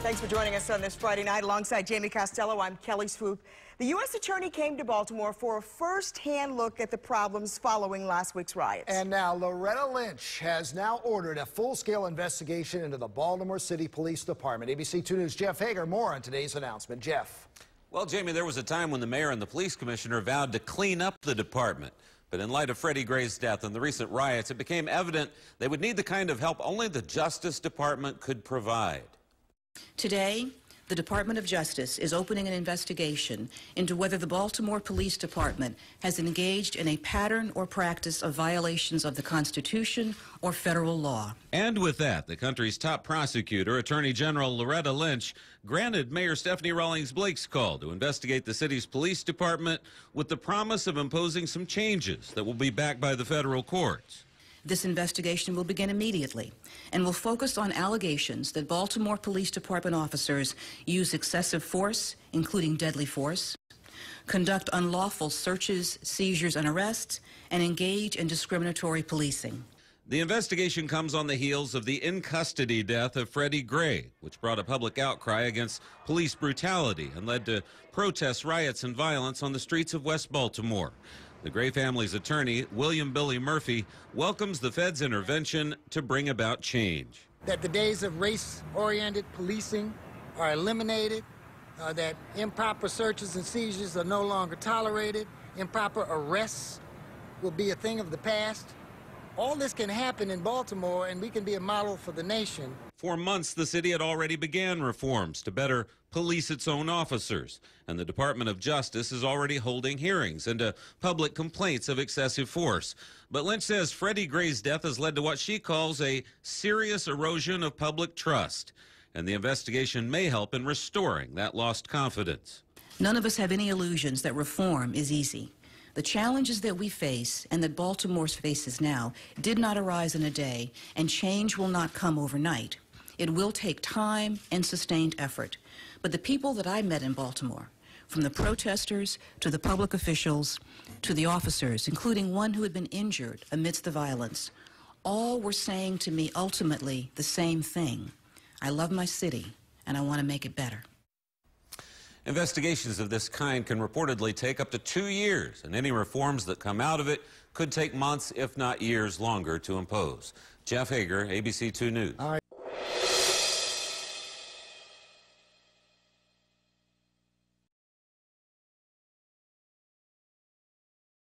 Thanks for joining us on this Friday night. Alongside Jamie Costello, I'm Kelly Swoop. The U.S. Attorney came to Baltimore for a first-hand look at the problems following last week's riots. And now Loretta Lynch has now ordered a full-scale investigation into the Baltimore City Police Department. ABC 2 News' Jeff Hager, more on today's announcement. Jeff. Well, Jamie, there was a time when the mayor and the police commissioner vowed to clean up the department. But in light of Freddie Gray's death and the recent riots, it became evident they would need the kind of help only the Justice Department could provide. Today, the Department of Justice is opening an investigation into whether the Baltimore Police Department has engaged in a pattern or practice of violations of the Constitution or federal law. And with that, the country's top prosecutor, Attorney General Loretta Lynch, granted Mayor Stephanie Rawlings Blake's call to investigate the city's police department with the promise of imposing some changes that will be backed by the federal courts. This investigation will begin immediately and will focus on allegations that Baltimore Police Department officers use excessive force, including deadly force, conduct unlawful searches, seizures, and arrests, and engage in discriminatory policing. The investigation comes on the heels of the in-custody death of Freddie Gray, which brought a public outcry against police brutality and led to protests, riots, and violence on the streets of West Baltimore. The Gray family's attorney, William Billy Murphy, welcomes the Fed's intervention to bring about change. That the days of race-oriented policing are eliminated, that improper searches and seizures are no longer tolerated, improper arrests will be a thing of the past. All this can happen in Baltimore, and we can be a model for the nation. For months, the city had already began reforms to better police its own officers, and the Department of Justice is already holding hearings into public complaints of excessive force. But Lynch says Freddie Gray's death has led to what she calls a serious erosion of public trust, and the investigation may help in restoring that lost confidence. None of us have any illusions that reform is easy. The challenges that we face and that Baltimore faces now did not arise in a day, and change will not come overnight. It will take time and sustained effort. But the people that I met in Baltimore, from the protesters to the public officials to the officers, including one who had been injured amidst the violence, all were saying to me ultimately the same thing. I love my city, and I want to make it better. Investigations of this kind can reportedly take up to 2 years, and any reforms that come out of it could take months, if not years longer, to impose. Jeff Hager, ABC 2 News.